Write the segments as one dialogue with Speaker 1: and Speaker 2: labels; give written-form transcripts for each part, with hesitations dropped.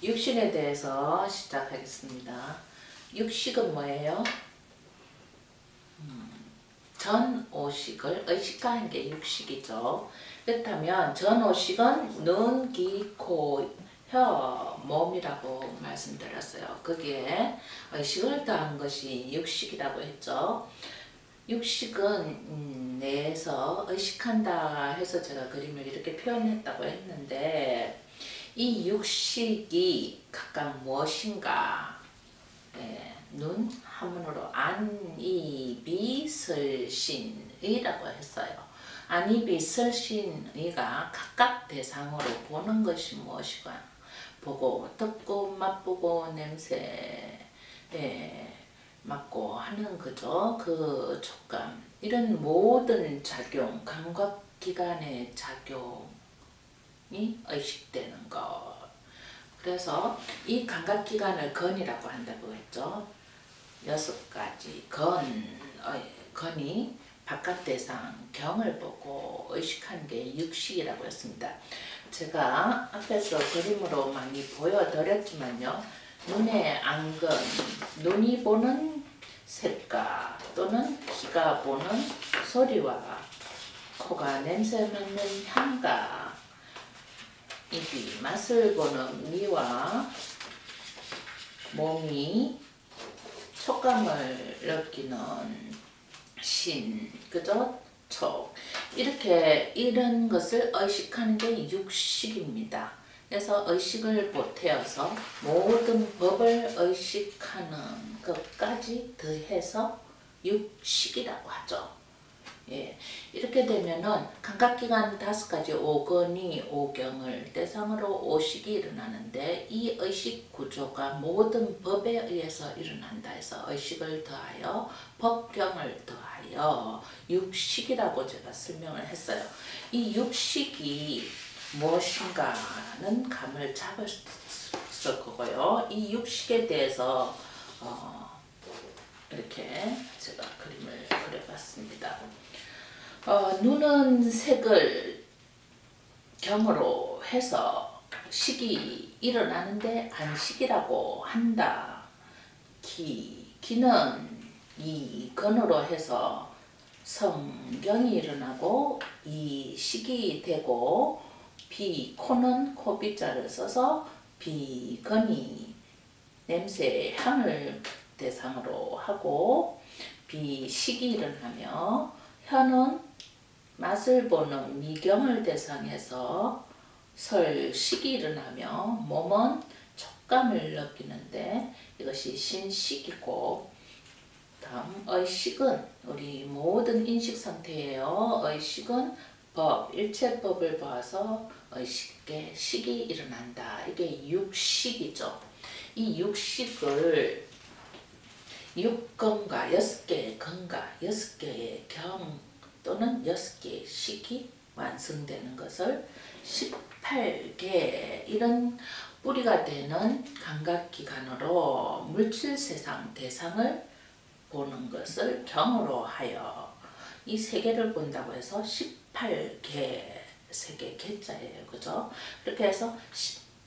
Speaker 1: 육식에 대해서 시작하겠습니다. 육식은 뭐예요? 전오식을 의식하는 게 육식이죠. 그렇다면 전오식은 눈, 귀, 코, 혀, 몸이라고 말씀드렸어요. 거기에 의식을 더한 것이 육식이라고 했죠. 육식은 뇌에서 의식한다 해서 제가 그림을 이렇게 표현했다고 했는데, 이 육식이 각각 무엇인가? 눈 한문으로 안이비설신의라고 했어요. 안이비설신의가 각각 대상으로 보는 것이 무엇이가? 보고, 듣고, 맛보고, 냄새 맡고 하는 거죠. 그 촉감, 이런 모든 작용, 감각기관의 작용이 의식되는 것. 그래서 이 감각기관을 건이라고 한다고 했죠. 6가지 건이 바깥 대상, 경을 보고 의식하는 게 육식이라고 했습니다. 제가 앞에서 그림으로 많이 보여드렸지만요. 눈의 안근, 눈이 보는 색깔 또는 귀가 보는 소리와 코가 냄새 맡는 향과 입이 맛을 보는 미와 몸이 촉감을 느끼는 신, 그죠? 촉. 이렇게 이런 것을 의식하는 게 육식입니다. 그래서 의식을 보태어서 모든 법을 의식하는 것까지 더해서 육식이라고 하죠. 예, 이렇게 되면은 감각기관 5가지 오건이 오경을 대상으로 오식이 일어나는데, 이 의식 구조가 모든 법에 의해서 일어난다 해서 의식을 더하여 법경을 더하여 육식이라고 제가 설명을 했어요. 이 육식이 무엇인가는 감을 잡았을 거고요. 이 육식에 대해서 이렇게 제가 그림을 그려봤습니다. 눈은 색을 경으로 해서 식이 일어나는데 안식이라고 한다. 귀는 이 건으로 해서 성경이 일어나고 이 식이 되고, 코는 코비자를 써서 비건이 냄새, 향을 대상으로 하고, 비식이 일어나며, 혀는 맛을 보는 미경을 대상해서 설식이 일어나며, 몸은 촉감을 느끼는데 이것이 신식이고, 다음 의식은 우리 모든 인식 상태예요. 의식은 법, 일체법을 봐서 의식의 식이 일어난다. 이게 육식이죠. 이 육식을 6건과 6개의 건과 6개의 경 또는 6개의 식이 완성되는 것을 18개, 이런 뿌리가 되는 감각기관으로 물질세상 대상을 보는 것을 경으로 하여 이 3개를 본다고 해서 18개, 3개 개자예요. 그죠? 그렇게 해서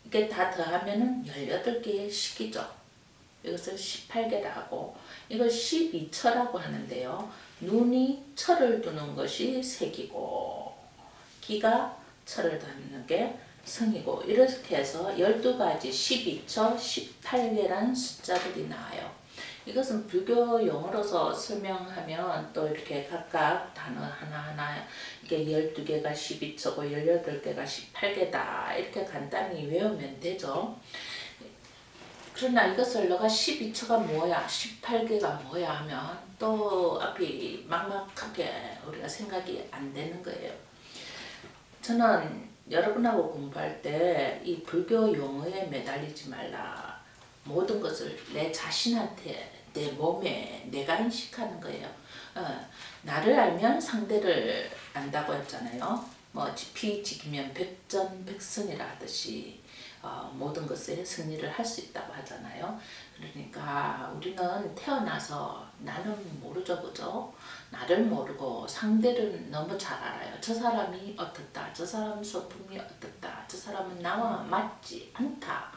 Speaker 1: 이게 다 더하면은 18개의 식이죠. 이것을 18개라 하고, 이걸 12처라고 하는데요. 눈이 처를 두는 것이 색이고, 귀가 처를 두는 게 성이고, 이렇게 해서 12가지 12처 18개라는 숫자들이 나와요. 이것은 불교 용어로서 설명하면 또 이렇게 각각 단어 하나하나 이게 12개가 12처고 18개가 18개다 이렇게 간단히 외우면 되죠. 그러나 이것을 너가 12처가 뭐야, 18개가 뭐야 하면 또 앞이 막막하게 우리가 생각이 안 되는 거예요. 저는 여러분하고 공부할 때 이 불교 용어에 매달리지 말라. 모든 것을 내 자신한테, 내 몸에 내가 인식하는 거예요. 나를 알면 상대를 안다고 했잖아요. 뭐 지피지기면 백전백승이라 하듯이 모든 것에 승리를 할 수 있다고 하잖아요. 그러니까 우리는 태어나서 나는 모르죠, 그죠? 나를 모르고 상대를 너무 잘 알아요. 저 사람이 어떻다, 저 사람 소품이 어떻다, 저 사람은 나와 맞지 않다.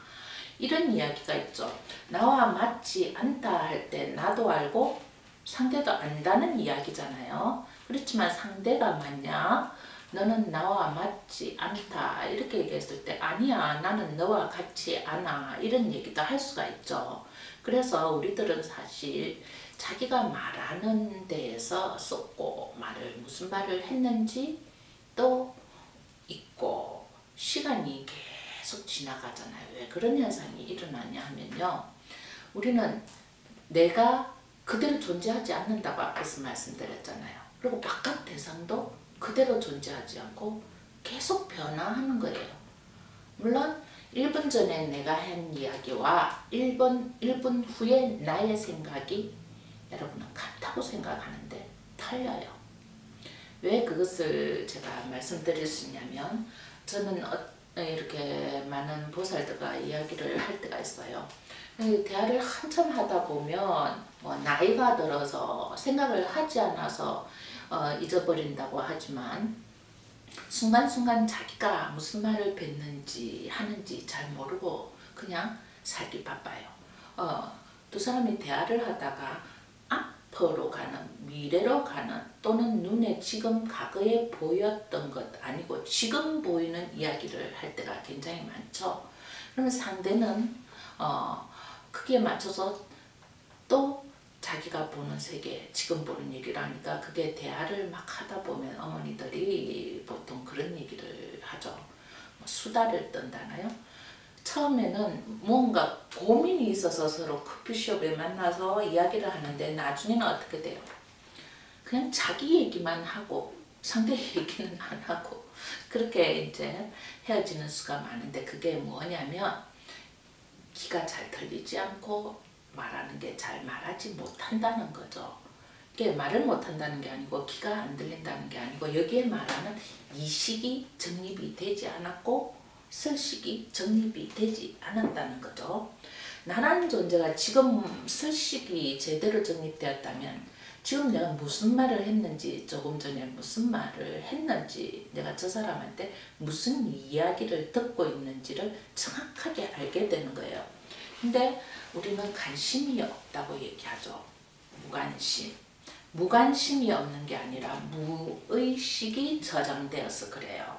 Speaker 1: 이런 이야기가 있죠. 나와 맞지 않다 할 때 나도 알고 상대도 안다는 이야기잖아요. 그렇지만 상대가 맞냐? 너는 나와 맞지 않다 이렇게 얘기했을 때 아니야 나는 너와 같지 않아 이런 얘기도 할 수가 있죠. 그래서 우리들은 사실 자기가 말하는 데에서 쏟고 무슨 말을 했는지 또 있고 시간이 계속 지나가잖아요. 왜 그런 현상이 일어나냐 하면요. 우리는 내가 그대로 존재하지 않는다고 앞에서 말씀드렸잖아요. 그리고 바깥 대상도 그대로 존재하지 않고 계속 변화하는 거예요. 물론 1분 전에 내가 한 이야기와 1분 후에 나의 생각이 여러분은 같다고 생각하는데 틀려요. 왜 그것을 제가 말씀드릴 수 있냐면 저는 이렇게 많은 보살들과 이야기를 할 때가 있어요. 대화를 한참 하다 보면 나이가 들어서 생각을 하지 않아서 잊어버린다고 하지만 순간순간 자기가 무슨 말을 뱉는지 하는지 잘 모르고 그냥 살기 바빠요. 두 사람이 대화를 하다가 앞으로 가는 미래로 가는 또는 눈에 지금 과거에 보였던 것 아니고 지금 보이는 이야기를 할 때가 굉장히 많죠. 그러면 상대는 크기에 맞춰서 또 자기가 보는 세계, 지금 보는 얘기를 하니까 그게 대화를 막 하다 보면 어머니들이 보통 그런 얘기를 하죠. 수다를 떤다나요? 처음에는 뭔가 고민이 있어서 서로 커피숍에 만나서 이야기를 하는데 나중에는 어떻게 돼요? 그냥 자기 얘기만 하고 상대 얘기는 안 하고 그렇게 이제 헤어지는 수가 많은데 그게 뭐냐면 기가 잘 들리지 않고 말하는 게 잘 말하지 못한다는 거죠. 이게 말을 못한다는 게 아니고 기가 안 들린다는 게 아니고 여기에 말하는 이식이 정립이 되지 않았고 설식이 정립이 되지 않았다는 거죠. 나라는 존재가 지금 설식이 제대로 정립되었다면 지금 내가 무슨 말을 했는지 조금 전에 무슨 말을 했는지 내가 저 사람한테 무슨 이야기를 듣고 있는지를 정확하게 알게 되는 거예요. 근데 우리는 관심이 없다고 얘기하죠. 무관심. 무관심이 없는 게 아니라 무의식이 저장되어서 그래요.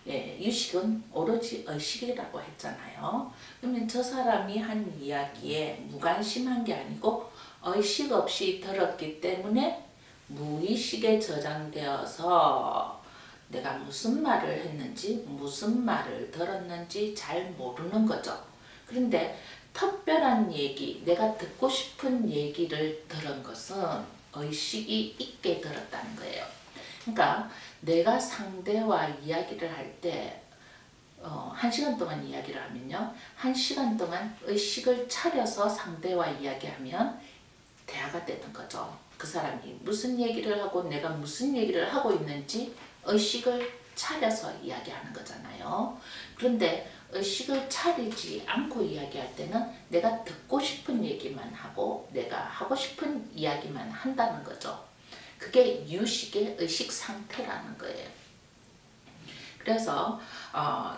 Speaker 1: 예, 유식은 오로지 의식이라고 했잖아요. 그러면 저 사람이 한 이야기에 무관심한 게 아니고 의식 없이 들었기 때문에 무의식에 저장되어서 내가 무슨 말을 했는지 무슨 말을 들었는지 잘 모르는 거죠. 그런데 특별한 얘기, 내가 듣고 싶은 얘기를 들은 것은 의식이 있게 들었다는 거예요. 그러니까 내가 상대와 이야기를 할 때 1시간 동안 이야기를 하면요. 1시간 동안 의식을 차려서 상대와 이야기하면 대화가 되는 거죠. 그 사람이 무슨 얘기를 하고 내가 무슨 얘기를 하고 있는지 의식을 차려서 이야기하는 거잖아요. 그런데 의식을 차리지 않고 이야기할 때는 내가 듣고 싶은 얘기만 하고 내가 하고 싶은 이야기만 한다는 거죠. 그게 유식의 의식 상태라는 거예요. 그래서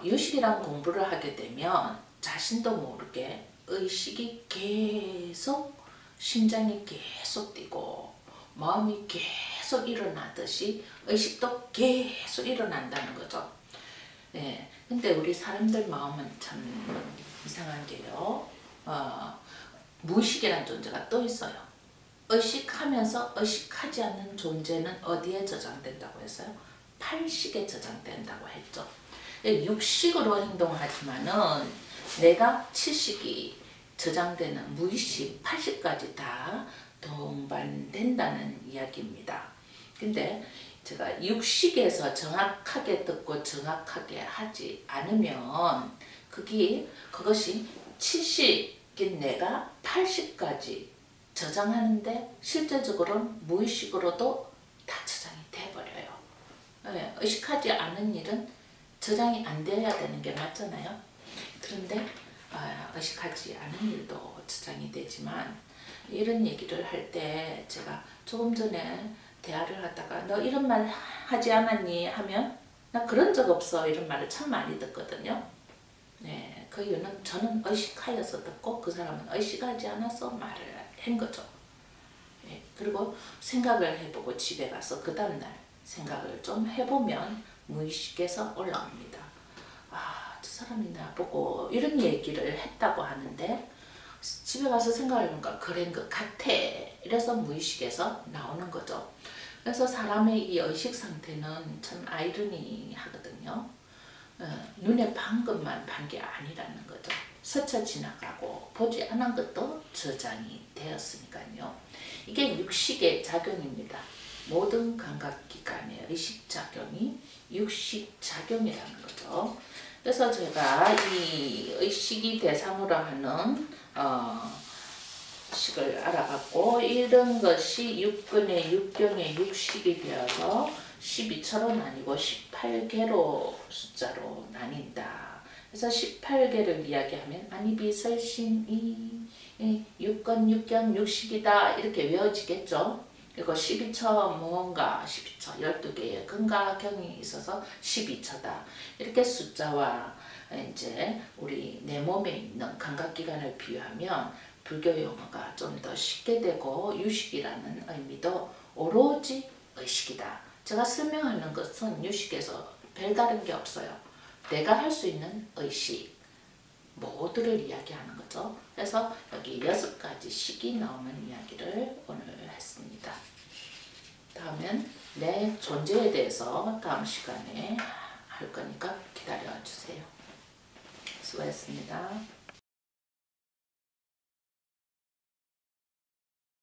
Speaker 1: 유식이란 공부를 하게 되면 자신도 모르게 의식이 계속 심장이 계속 뛰고 마음이 계속 일어나듯이 의식도 계속 일어난다는 거죠. 예, 근데 우리 사람들 마음은 참 이상한 게요. 무의식이라는 존재가 또 있어요. 의식하면서 의식하지 않는 존재는 어디에 저장된다고 했어요? 팔식에 저장된다고 했죠. 육식으로 행동하지만은 내가 칠식이 저장되는 무의식, 팔식까지 다 동반된다는 이야기입니다. 근데 제가 육식에서 정확하게 듣고 정확하게 하지 않으면 그것이 칠식인 내가 팔식까지 저장하는데 실제적으로는 무의식으로도 다 저장이 돼버려요. 네, 의식하지 않은 일은 저장이 안 돼야 되는 게 맞잖아요. 그런데 의식하지 않은 일도 저장이 되지만 이런 얘기를 할 때 제가 조금 전에 대화를 하다가 너 이런 말 하지 않았니? 하면 나 그런 적 없어 이런 말을 참 많이 듣거든요. 네, 그 이유는 저는 의식하여서 듣고 그 사람은 의식하지 않아서 말을 한 거죠. 예, 그리고 생각을 해보고 집에 가서 그 다음날 생각을 좀 해보면 무의식에서 올라옵니다. 아, 저 사람이 나보고 이런 얘기를 했다고 하는데 집에 가서 생각해보니까 그런 것 같아. 이래서 무의식에서 나오는 거죠. 그래서 사람의 이 의식 상태는 참 아이러니하거든요. 눈에 반 것만 반 게 아니라는 거죠. 스쳐 지나가고 보지 않은 것도 저장이 되었으니까요. 이게 육식의 작용입니다. 모든 감각기관의 의식작용이 육식작용이라는 거죠. 그래서 제가 이 의식이 대상으로 하는 식을 알아봤고, 이런 것이 육근의 육경의 육식이 되어서 12처로 나뉘고 18개로 숫자로 나뉜다. 그래서 18개를 이야기하면 안이비설신이 육근 육경 육식이다 이렇게 외워지겠죠. 그리고 12처 무언가 12처 12개의 근과 경이 있어서 12처다. 이렇게 숫자와 이제 우리 내 몸에 있는 감각기관을 비유하면 불교 용어가 좀 더 쉽게 되고, 유식이라는 의미도 오로지 의식이다. 제가 설명하는 것은 유식에서 별다른 게 없어요. 내가 할 수 있는 의식 모두를 이야기하는 거죠. 그래서 여기 6가지 식이 나오는 이야기를 오늘 했습니다. 다음엔 내 존재에 대해서 다음 시간에 할 거니까 기다려 주세요. 수고했습니다.